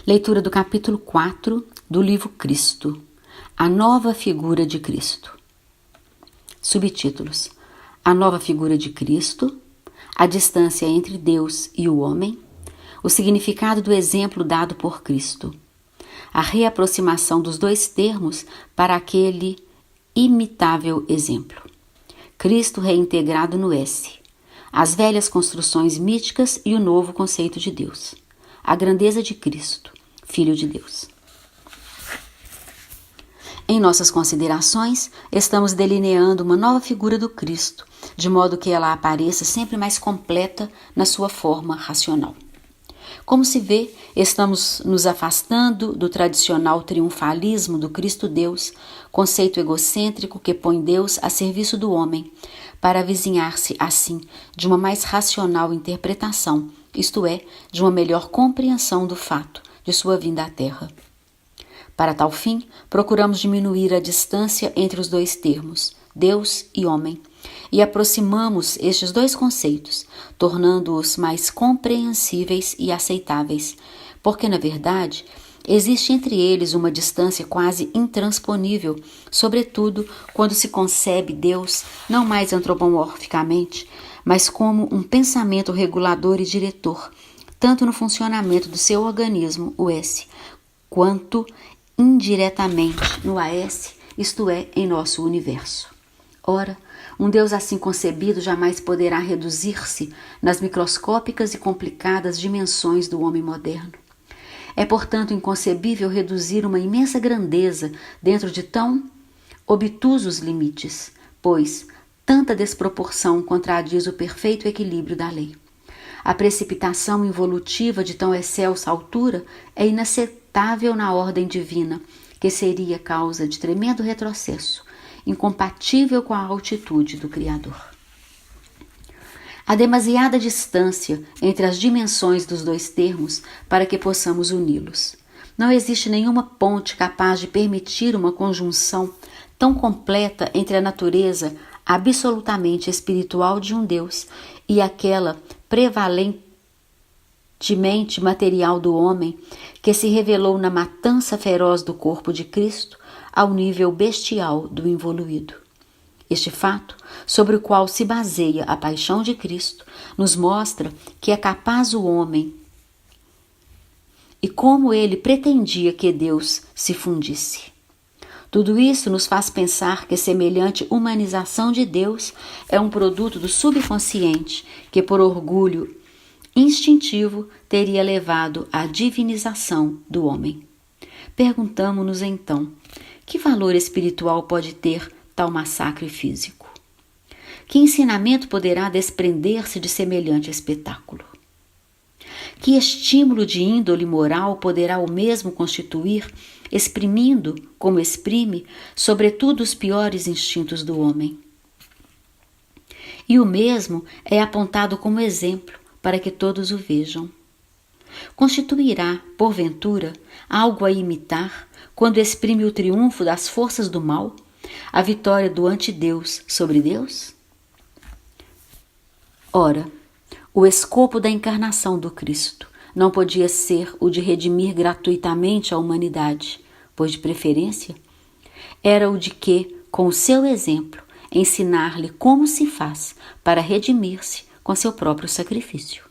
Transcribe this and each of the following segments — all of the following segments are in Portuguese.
Leitura do capítulo 4 do livro Cristo, a nova figura de Cristo. Subtítulos: A nova figura de Cristo, a distância entre Deus e o homem, o significado do exemplo dado por Cristo, a reaproximação dos dois termos para aquele imitável exemplo. Cristo reintegrado no S, as velhas construções míticas e o novo conceito de Deus, a grandeza de Cristo, Filho de Deus. Em nossas considerações, estamos delineando uma nova figura do Cristo, de modo que ela apareça sempre mais completa na sua forma racional. Como se vê, estamos nos afastando do tradicional triunfalismo do Cristo Deus, conceito egocêntrico que põe Deus a serviço do homem, para avizinhar-se, assim, de uma mais racional interpretação, isto é, de uma melhor compreensão do fato de sua vinda à Terra. Para tal fim, procuramos diminuir a distância entre os dois termos, Deus e homem, e aproximamos estes dois conceitos, tornando-os mais compreensíveis e aceitáveis, porque, na verdade, existe entre eles uma distância quase intransponível, sobretudo quando se concebe Deus não mais antropomorficamente, mas como um pensamento regulador e diretor, tanto no funcionamento do seu organismo, o S, quanto indiretamente no AS, isto é, em nosso universo. Ora, um Deus assim concebido jamais poderá reduzir-se nas microscópicas e complicadas dimensões do homem moderno. É, portanto, inconcebível reduzir uma imensa grandeza dentro de tão obtusos limites, pois tanta desproporção contradiz o perfeito equilíbrio da lei. A precipitação involutiva de tão excelsa altura é inaceitável na ordem divina, que seria causa de tremendo retrocesso, incompatível com a altitude do Criador. Há demasiada distância entre as dimensões dos dois termos para que possamos uni-los. Não existe nenhuma ponte capaz de permitir uma conjunção tão completa entre a natureza absolutamente espiritual de um Deus e aquela prevalentemente material do homem que se revelou na matança feroz do corpo de Cristo ao nível bestial do involuído. Este fato, sobre o qual se baseia a paixão de Cristo, nos mostra que é capaz o homem e como ele pretendia que Deus se fundisse. Tudo isso nos faz pensar que semelhante humanização de Deus é um produto do subconsciente que, por orgulho instintivo, teria levado à divinização do homem. Perguntamo-nos então, que valor espiritual pode ter tal massacre físico? Que ensinamento poderá desprender-se de semelhante espetáculo? Que estímulo de índole moral poderá o mesmo constituir, exprimindo, como exprime, sobretudo os piores instintos do homem? E o mesmo é apontado como exemplo para que todos o vejam. Constituirá, porventura, algo a imitar quando exprime o triunfo das forças do mal, a vitória do antideus sobre Deus? Ora, o escopo da encarnação do Cristo não podia ser o de redimir gratuitamente a humanidade, pois de preferência era o de que, com o seu exemplo, ensinar-lhe como se faz para redimir-se com seu próprio sacrifício.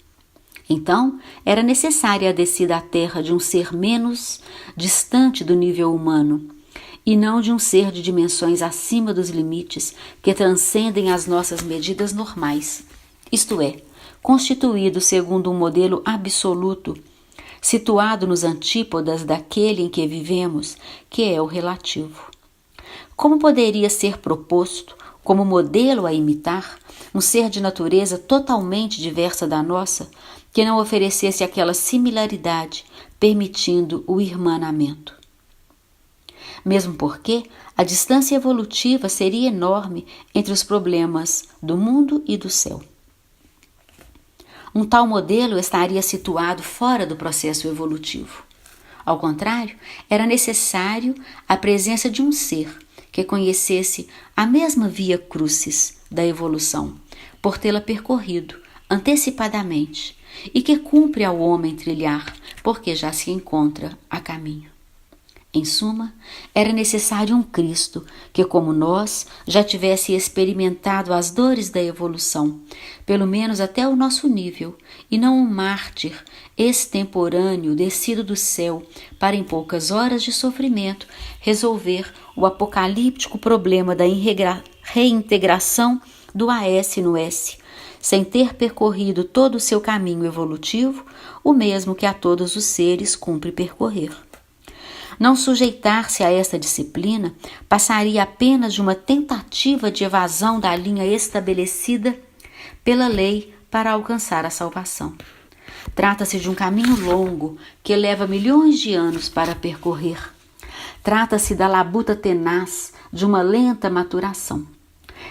Então, era necessária a descida à terra de um ser menos distante do nível humano, e não de um ser de dimensões acima dos limites que transcendem as nossas medidas normais, isto é, constituído segundo um modelo absoluto, situado nos antípodas daquele em que vivemos, que é o relativo. Como poderia ser proposto, como modelo a imitar, um ser de natureza totalmente diversa da nossa, que não oferecesse aquela similaridade, permitindo o irmanamento? Mesmo porque a distância evolutiva seria enorme entre os problemas do mundo e do céu. Um tal modelo estaria situado fora do processo evolutivo. Ao contrário, era necessário a presença de um ser que conhecesse a mesma via crucis da evolução, por tê-la percorrido antecipadamente e que cumpre ao homem trilhar, porque já se encontra a caminho. Em suma, era necessário um Cristo que, como nós, já tivesse experimentado as dores da evolução, pelo menos até o nosso nível, e não um mártir extemporâneo descido do céu para, em poucas horas de sofrimento, resolver o apocalíptico problema da reintegração do AS no S, sem ter percorrido todo o seu caminho evolutivo, o mesmo que a todos os seres cumpre percorrer. Não sujeitar-se a esta disciplina passaria apenas de uma tentativa de evasão da linha estabelecida pela lei para alcançar a salvação. Trata-se de um caminho longo que leva milhões de anos para percorrer. Trata-se da labuta tenaz de uma lenta maturação.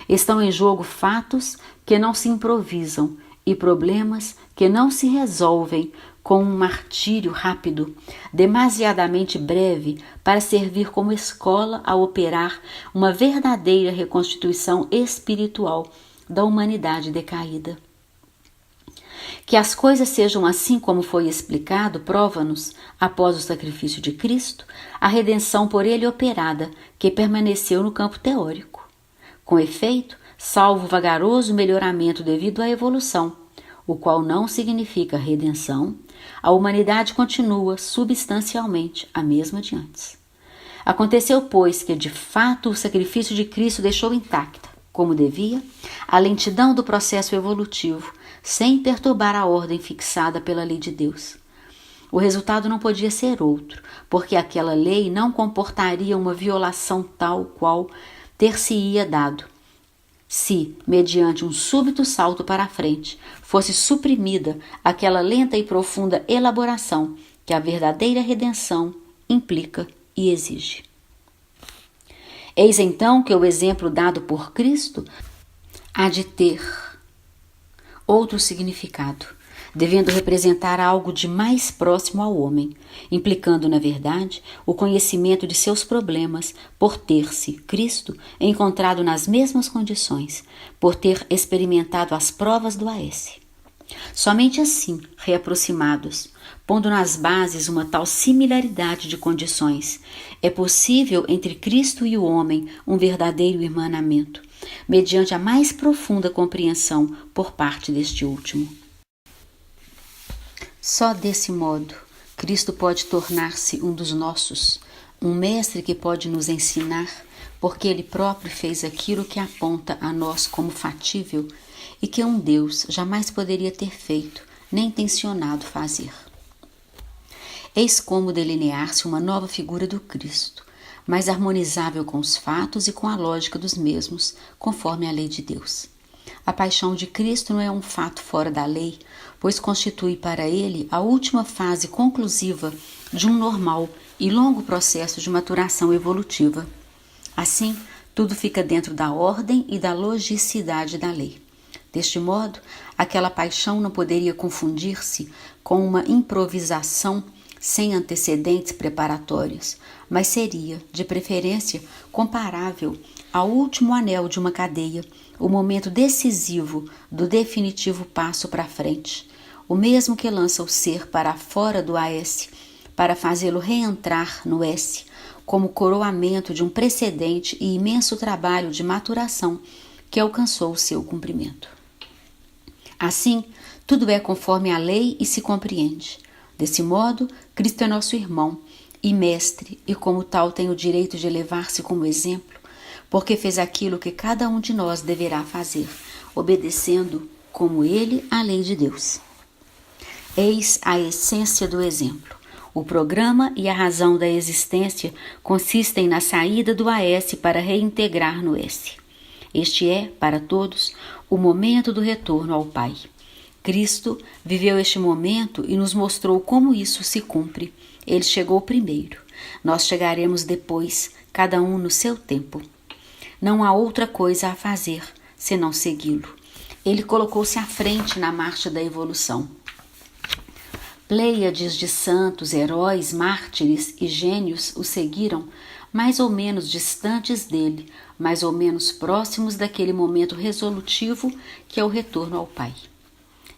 Estão em jogo fatos que não se improvisam e problemas que não se resolvem com um martírio rápido, demasiadamente breve para servir como escola a operar uma verdadeira reconstituição espiritual da humanidade decaída. Que as coisas sejam assim como foi explicado, prova-nos, após o sacrifício de Cristo, a redenção por ele operada, que permaneceu no campo teórico. Com efeito, salvo o vagaroso melhoramento devido à evolução, o qual não significa redenção, a humanidade continua substancialmente a mesma de antes. Aconteceu, pois, que de fato o sacrifício de Cristo deixou intacta, como devia, a lentidão do processo evolutivo, sem perturbar a ordem fixada pela lei de Deus. O resultado não podia ser outro, porque aquela lei não comportaria uma violação tal qual ter-se-ia dado, se, mediante um súbito salto para a frente, fosse suprimida aquela lenta e profunda elaboração que a verdadeira redenção implica e exige. Eis então que o exemplo dado por Cristo há de ter outro significado, devendo representar algo de mais próximo ao homem, implicando, na verdade, o conhecimento de seus problemas por ter-se, Cristo, encontrado nas mesmas condições, por ter experimentado as provas do AS. Somente assim, reaproximados, pondo nas bases uma tal similaridade de condições, é possível entre Cristo e o homem um verdadeiro irmanamento, mediante a mais profunda compreensão por parte deste último. Só desse modo, Cristo pode tornar-se um dos nossos, um mestre que pode nos ensinar, porque Ele próprio fez aquilo que aponta a nós como fatível e que um Deus jamais poderia ter feito, nem tensionado fazer. Eis como delinear-se uma nova figura do Cristo, mais harmonizável com os fatos e com a lógica dos mesmos, conforme a lei de Deus. A paixão de Cristo não é um fato fora da lei, pois constitui para ele a última fase conclusiva de um normal e longo processo de maturação evolutiva. Assim, tudo fica dentro da ordem e da logicidade da lei. Deste modo, aquela paixão não poderia confundir-se com uma improvisação sem antecedentes preparatórios, mas seria, de preferência, comparável ao último anel de uma cadeia, o momento decisivo do definitivo passo para frente, o mesmo que lança o ser para fora do AS, para fazê-lo reentrar no S, como coroamento de um precedente e imenso trabalho de maturação que alcançou o seu cumprimento. Assim, tudo é conforme a lei e se compreende. Desse modo, Cristo é nosso irmão e mestre, e como tal tem o direito de elevar-se como exemplo, porque fez aquilo que cada um de nós deverá fazer, obedecendo, como ele, a lei de Deus. Eis a essência do exemplo. O programa e a razão da existência consistem na saída do AS para reintegrar no S. Este é, para todos, o momento do retorno ao Pai. Cristo viveu este momento e nos mostrou como isso se cumpre. Ele chegou primeiro. Nós chegaremos depois, cada um no seu tempo. Não há outra coisa a fazer, senão segui-lo. Ele colocou-se à frente na marcha da evolução. Pleiades de santos, heróis, mártires e gênios o seguiram, mais ou menos distantes dele, mais ou menos próximos daquele momento resolutivo que é o retorno ao Pai.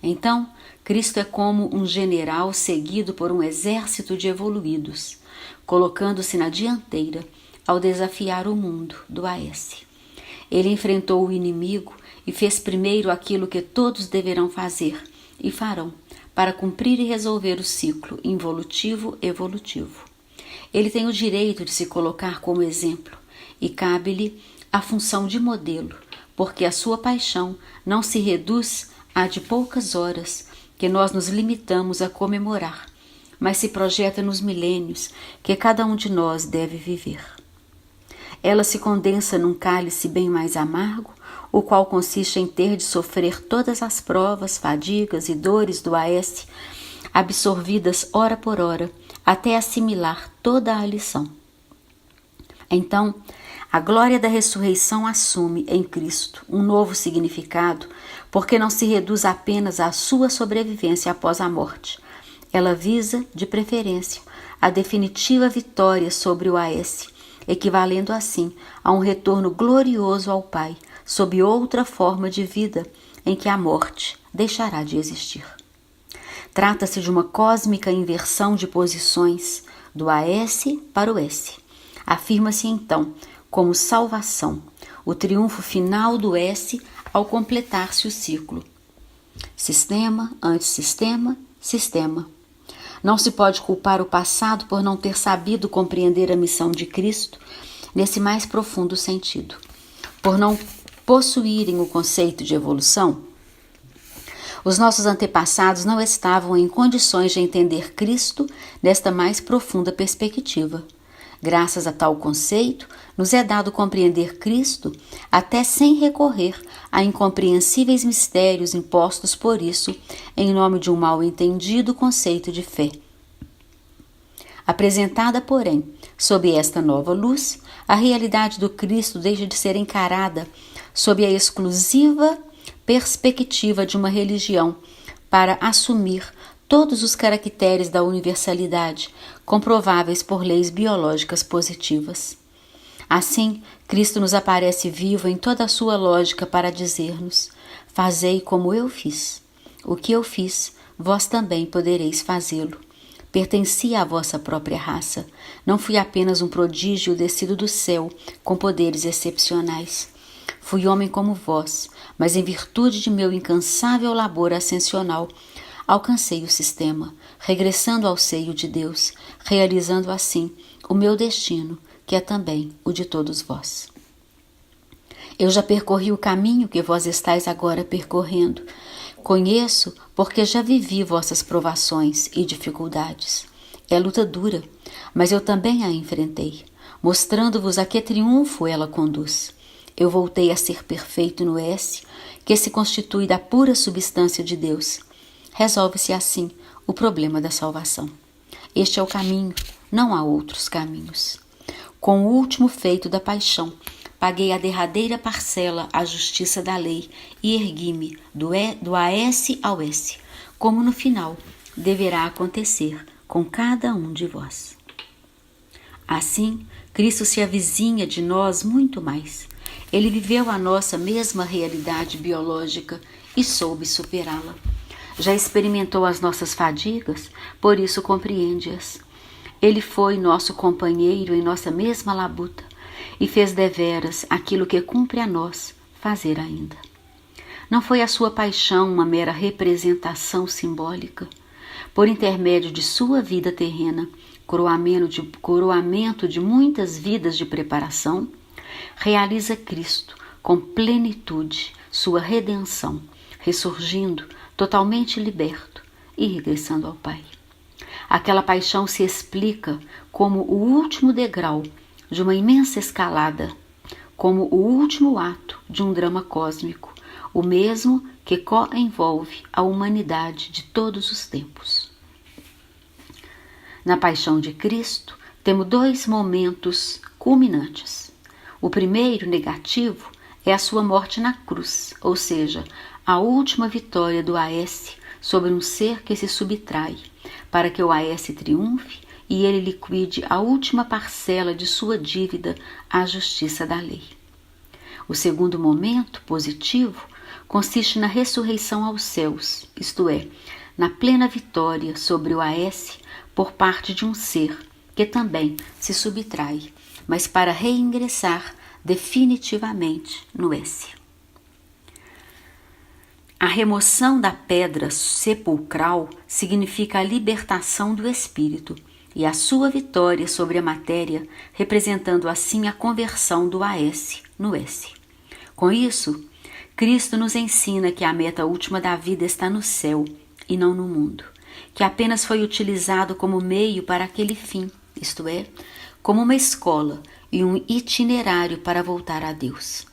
Então, Cristo é como um general seguido por um exército de evoluídos, colocando-se na dianteira ao desafiar o mundo do Aes. Ele enfrentou o inimigo e fez primeiro aquilo que todos deverão fazer e farão para cumprir e resolver o ciclo involutivo-evolutivo. Ele tem o direito de se colocar como exemplo e cabe-lhe a função de modelo, porque a sua paixão não se reduz a de poucas horas que nós nos limitamos a comemorar, mas se projeta nos milênios que cada um de nós deve viver. Ela se condensa num cálice bem mais amargo, o qual consiste em ter de sofrer todas as provas, fadigas e dores do Aes, absorvidas hora por hora, até assimilar toda a lição. Então, a glória da ressurreição assume em Cristo um novo significado, porque não se reduz apenas à sua sobrevivência após a morte. Ela visa, de preferência, a definitiva vitória sobre o Aes, equivalendo assim a um retorno glorioso ao Pai, sob outra forma de vida em que a morte deixará de existir. Trata-se de uma cósmica inversão de posições, do Aes para o Es. Afirma-se então como salvação, o triunfo final do Es ao completar-se o ciclo. Sistema, antissistema, sistema. Não se pode culpar o passado por não ter sabido compreender a missão de Cristo nesse mais profundo sentido. Por não possuírem o conceito de evolução, os nossos antepassados não estavam em condições de entender Cristo nesta mais profunda perspectiva. Graças a tal conceito, nos é dado compreender Cristo até sem recorrer a incompreensíveis mistérios impostos por isso em nome de um mal entendido conceito de fé. Apresentada, porém, sob esta nova luz, a realidade do Cristo deixa de ser encarada sob a exclusiva perspectiva de uma religião para assumir todos os caracteres da universalidade, comprováveis por leis biológicas positivas. Assim, Cristo nos aparece vivo em toda a sua lógica para dizer-nos: fazei como eu fiz. O que eu fiz, vós também podereis fazê-lo. Pertencia à vossa própria raça. Não fui apenas um prodígio descido do céu, com poderes excepcionais. Fui homem como vós, mas em virtude de meu incansável labor ascensional, alcancei o sistema, regressando ao seio de Deus, realizando assim o meu destino, que é também o de todos vós. Eu já percorri o caminho que vós estáis agora percorrendo. Conheço porque já vivi vossas provações e dificuldades. É luta dura, mas eu também a enfrentei, mostrando-vos a que triunfo ela conduz. Eu voltei a ser perfeito no Es, que se constitui da pura substância de Deus. Resolve-se assim o problema da salvação. Este é o caminho, não há outros caminhos. Com o último feito da paixão, paguei a derradeira parcela à justiça da lei e ergui-me do Aes ao Es, como no final deverá acontecer com cada um de vós. Assim, Cristo se avizinha de nós muito mais. Ele viveu a nossa mesma realidade biológica e soube superá-la. Já experimentou as nossas fadigas, por isso compreende-as. Ele foi nosso companheiro em nossa mesma labuta e fez deveras aquilo que cumpre a nós fazer ainda. Não foi a sua paixão uma mera representação simbólica? Por intermédio de sua vida terrena, coroamento de muitas vidas de preparação, realiza Cristo com plenitude sua redenção, ressurgindo totalmente liberto e regressando ao Pai. Aquela paixão se explica como o último degrau de uma imensa escalada, como o último ato de um drama cósmico, o mesmo que co-envolve a humanidade de todos os tempos. Na paixão de Cristo, temos dois momentos culminantes. O primeiro, negativo, é a sua morte na cruz, ou seja, a última vitória do Aes sobre um ser que se subtrai, para que o Aes triunfe e ele liquide a última parcela de sua dívida à justiça da lei. O segundo momento, positivo, consiste na ressurreição aos céus, isto é, na plena vitória sobre o AS por parte de um ser que também se subtrai, mas para reingressar definitivamente no S. A remoção da pedra sepulcral significa a libertação do espírito e a sua vitória sobre a matéria, representando assim a conversão do AS no S. Com isso, Cristo nos ensina que a meta última da vida está no céu e não no mundo, que apenas foi utilizado como meio para aquele fim, isto é, como uma escola e um itinerário para voltar a Deus.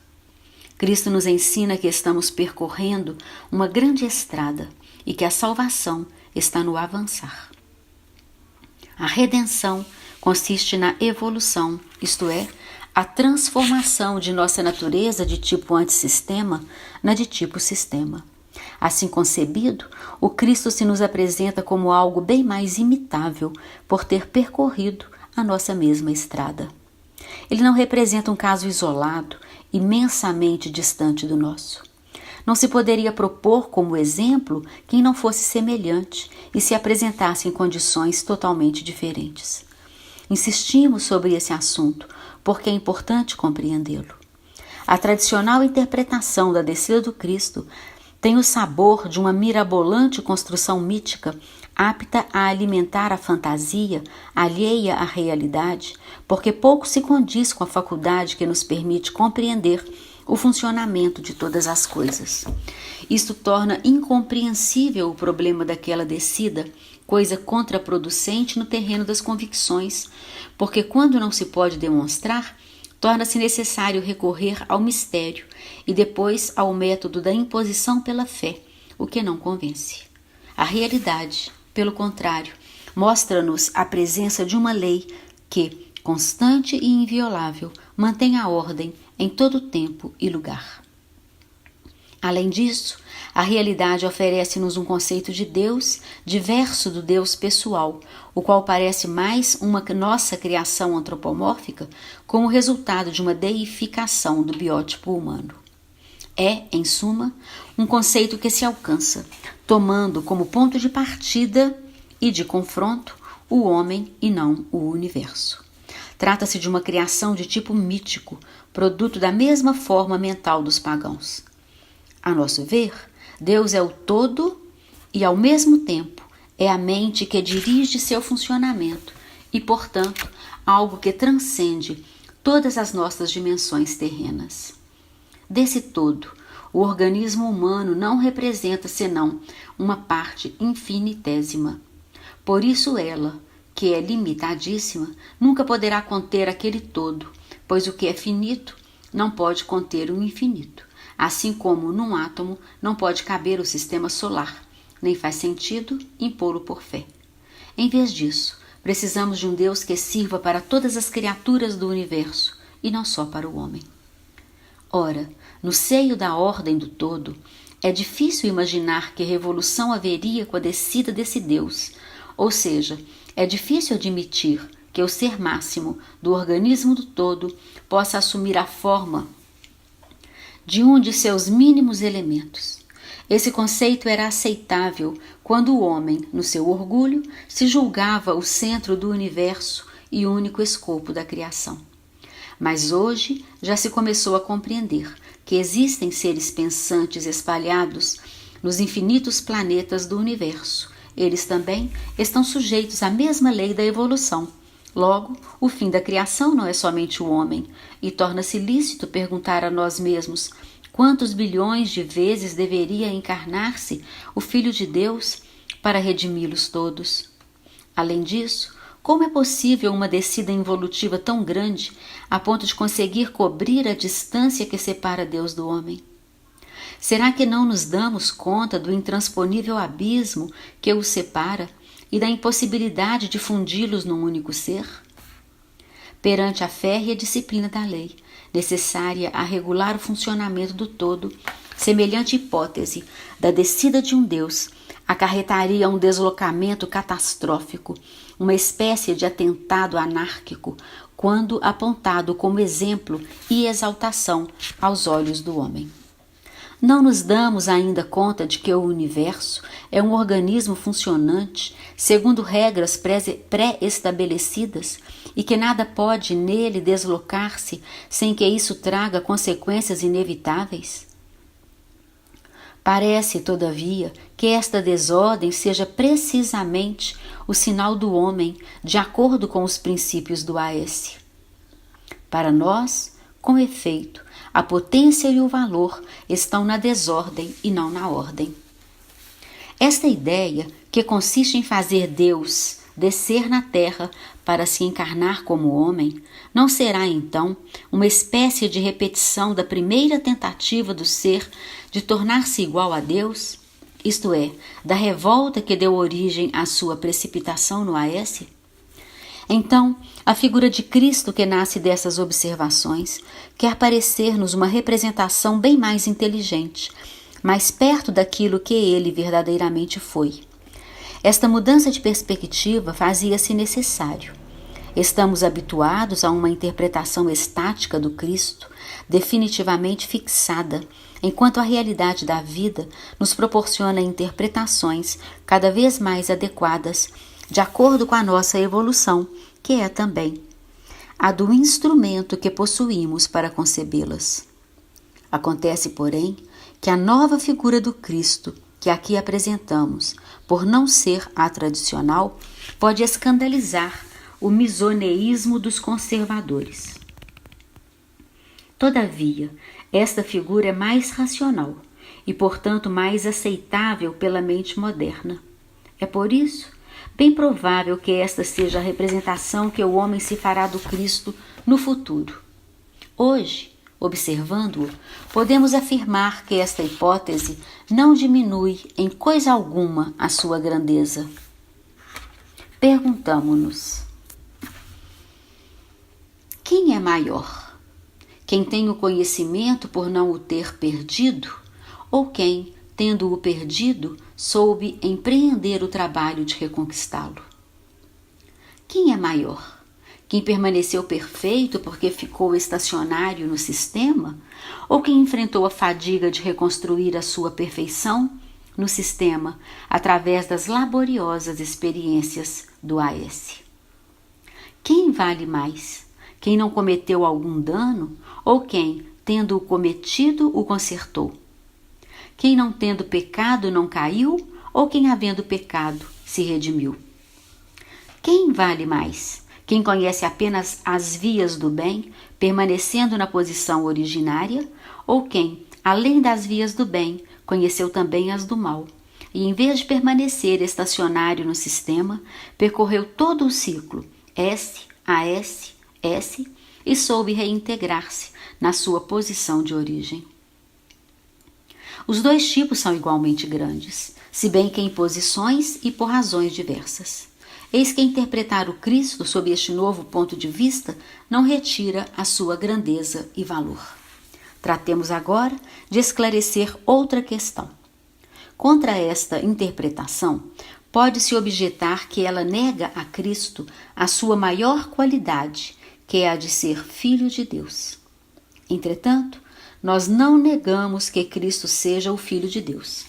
Cristo nos ensina que estamos percorrendo uma grande estrada e que a salvação está no avançar. A redenção consiste na evolução, isto é, a transformação de nossa natureza de tipo antissistema na de tipo sistema. Assim concebido, o Cristo se nos apresenta como algo bem mais imitável por ter percorrido a nossa mesma estrada. Ele não representa um caso isolado, imensamente distante do nosso. Não se poderia propor como exemplo quem não fosse semelhante e se apresentasse em condições totalmente diferentes. Insistimos sobre esse assunto porque é importante compreendê-lo. A tradicional interpretação da descida do Cristo tem o sabor de uma mirabolante construção mítica apta a alimentar a fantasia, alheia à realidade, porque pouco se condiz com a faculdade que nos permite compreender o funcionamento de todas as coisas. Isto torna incompreensível o problema daquela descida, coisa contraproducente no terreno das convicções, porque quando não se pode demonstrar, torna-se necessário recorrer ao mistério e depois ao método da imposição pela fé, o que não convence. A realidade, pelo contrário, mostra-nos a presença de uma lei que, constante e inviolável, mantém a ordem em todo tempo e lugar. Além disso, a realidade oferece-nos um conceito de Deus diverso do Deus pessoal, o qual parece mais uma nossa criação antropomórfica como resultado de uma deificação do biótipo humano. É, em suma, um conceito que se alcança, tomando como ponto de partida e de confronto o homem e não o universo. Trata-se de uma criação de tipo mítico, produto da mesma forma mental dos pagãos. A nosso ver, Deus é o todo e, ao mesmo tempo, é a mente que dirige seu funcionamento e, portanto, algo que transcende todas as nossas dimensões terrenas. Desse todo, o organismo humano não representa senão uma parte infinitésima. Por isso ela, que é limitadíssima, nunca poderá conter aquele todo, pois o que é finito não pode conter o infinito, assim como num átomo não pode caber o sistema solar, nem faz sentido impô-lo por fé. Em vez disso, precisamos de um Deus que sirva para todas as criaturas do universo e não só para o homem. Ora, no seio da ordem do todo, é difícil imaginar que revolução haveria com a descida desse Deus, ou seja, é difícil admitir que o ser máximo do organismo do todo possa assumir a forma de um de seus mínimos elementos. Esse conceito era aceitável quando o homem, no seu orgulho, se julgava o centro do universo e único escopo da criação. Mas hoje já se começou a compreender que existem seres pensantes espalhados nos infinitos planetas do universo. Eles também estão sujeitos à mesma lei da evolução. Logo, o fim da criação não é somente o homem, e torna-se lícito perguntar a nós mesmos quantos bilhões de vezes deveria encarnar-se o Filho de Deus para redimi-los todos. Além disso, como é possível uma descida involutiva tão grande a ponto de conseguir cobrir a distância que separa Deus do homem? Será que não nos damos conta do intransponível abismo que os separa e da impossibilidade de fundi-los num único ser? Perante a férrea disciplina da lei, necessária a regular o funcionamento do todo, semelhante hipótese da descida de um Deus acarretaria um deslocamento catastrófico, uma espécie de atentado anárquico, quando apontado como exemplo e exaltação aos olhos do homem. Não nos damos ainda conta de que o universo é um organismo funcionante segundo regras pré-estabelecidas e que nada pode nele deslocar-se sem que isso traga consequências inevitáveis? Parece, todavia, que esta desordem seja precisamente o sinal do homem, de acordo com os princípios do Aes. Para nós, com efeito, a potência e o valor estão na desordem e não na ordem. Esta ideia, que consiste em fazer Deus descer na terra para se encarnar como homem, não será então uma espécie de repetição da primeira tentativa do ser de tornar-se igual a Deus, isto é, da revolta que deu origem à sua precipitação no Aes? Então, a figura de Cristo que nasce dessas observações quer parecer-nos uma representação bem mais inteligente, mais perto daquilo que ele verdadeiramente foi. Esta mudança de perspectiva fazia-se necessário. Estamos habituados a uma interpretação estática do Cristo, definitivamente fixada, enquanto a realidade da vida nos proporciona interpretações cada vez mais adequadas, de acordo com a nossa evolução, que é também a do instrumento que possuímos para concebê-las. Acontece, porém, que a nova figura do Cristo que aqui apresentamos, por não ser a tradicional, pode escandalizar o misoneísmo dos conservadores. Todavia, esta figura é mais racional e, portanto, mais aceitável pela mente moderna. É por isso bem provável que esta seja a representação que o homem se fará do Cristo no futuro. Hoje, observando-o, podemos afirmar que esta hipótese não diminui em coisa alguma a sua grandeza. Perguntamo-nos: quem é maior? Quem tem o conhecimento por não o ter perdido? Ou quem, tendo-o perdido, soube empreender o trabalho de reconquistá-lo? Quem é maior? Quem permaneceu perfeito porque ficou estacionário no sistema? Ou quem enfrentou a fadiga de reconstruir a sua perfeição no sistema através das laboriosas experiências do Aes? Quem vale mais? Quem não cometeu algum dano ou quem, tendo-o cometido, o consertou? Quem não tendo pecado não caiu ou quem, havendo pecado, se redimiu? Quem vale mais? Quem conhece apenas as vias do bem, permanecendo na posição originária, ou quem, além das vias do bem, conheceu também as do mal, e em vez de permanecer estacionário no sistema, percorreu todo o ciclo, S, AS, S, e soube reintegrar-se na sua posição de origem. Os dois tipos são igualmente grandes, se bem que em posições e por razões diversas. Eis que interpretar o Cristo sob este novo ponto de vista não retira a sua grandeza e valor. Tratemos agora de esclarecer outra questão. Contra esta interpretação, pode-se objetar que ela nega a Cristo a sua maior qualidade, que é a de ser Filho de Deus. Entretanto, nós não negamos que Cristo seja o Filho de Deus.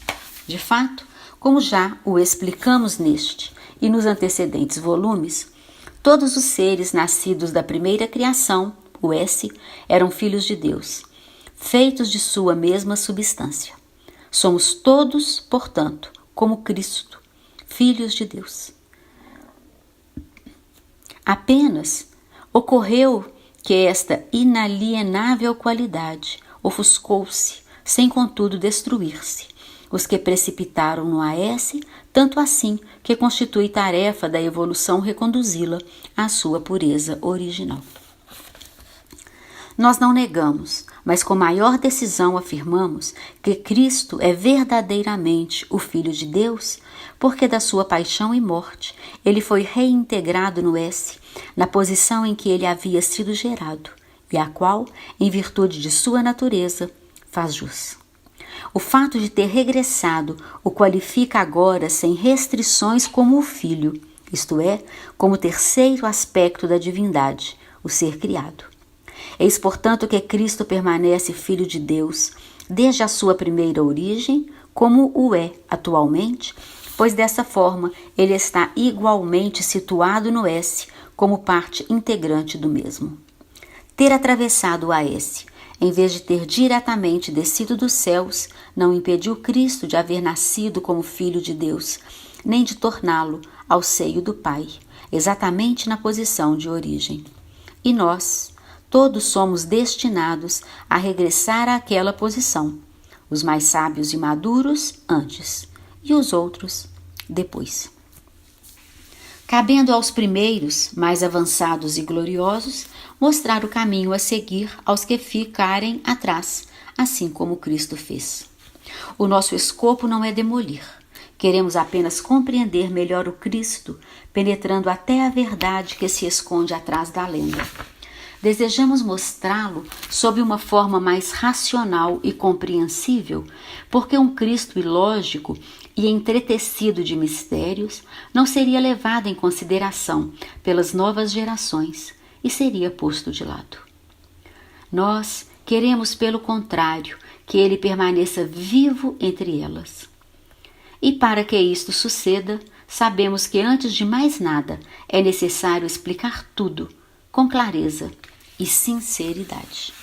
De fato, como já o explicamos neste e nos antecedentes volumes, todos os seres nascidos da primeira criação, o S, eram filhos de Deus, feitos de sua mesma substância. Somos todos, portanto, como Cristo, filhos de Deus. Apenas ocorreu que esta inalienável qualidade ofuscou-se, sem contudo destruir-se. Os que precipitaram no Aes, tanto assim que constitui tarefa da evolução reconduzi-la à sua pureza original. Nós não negamos, mas com maior decisão afirmamos que Cristo é verdadeiramente o Filho de Deus, porque da sua paixão e morte ele foi reintegrado no S, na posição em que ele havia sido gerado, e a qual, em virtude de sua natureza, faz jus. O fato de ter regressado o qualifica agora sem restrições como o Filho, isto é, como terceiro aspecto da divindade, o ser criado. Eis, portanto, que Cristo permanece Filho de Deus, desde a sua primeira origem, como o é atualmente, pois dessa forma ele está igualmente situado no S como parte integrante do mesmo. Ter atravessado o AS, em vez de ter diretamente descido dos céus, não impediu Cristo de haver nascido como Filho de Deus, nem de torná-lo ao seio do Pai, exatamente na posição de origem. E nós, todos somos destinados a regressar àquela posição, os mais sábios e maduros antes, e os outros depois. Cabendo aos primeiros, mais avançados e gloriosos, mostrar o caminho a seguir aos que ficarem atrás, assim como Cristo fez. O nosso escopo não é demolir. Queremos apenas compreender melhor o Cristo, penetrando até a verdade que se esconde atrás da lenda. Desejamos mostrá-lo sob uma forma mais racional e compreensível, porque um Cristo ilógico e entretecido de mistérios não seria levado em consideração pelas novas gerações e seria posto de lado. Nós queremos, pelo contrário, que ele permaneça vivo entre elas. E para que isto suceda, sabemos que antes de mais nada é necessário explicar tudo com clareza e sinceridade.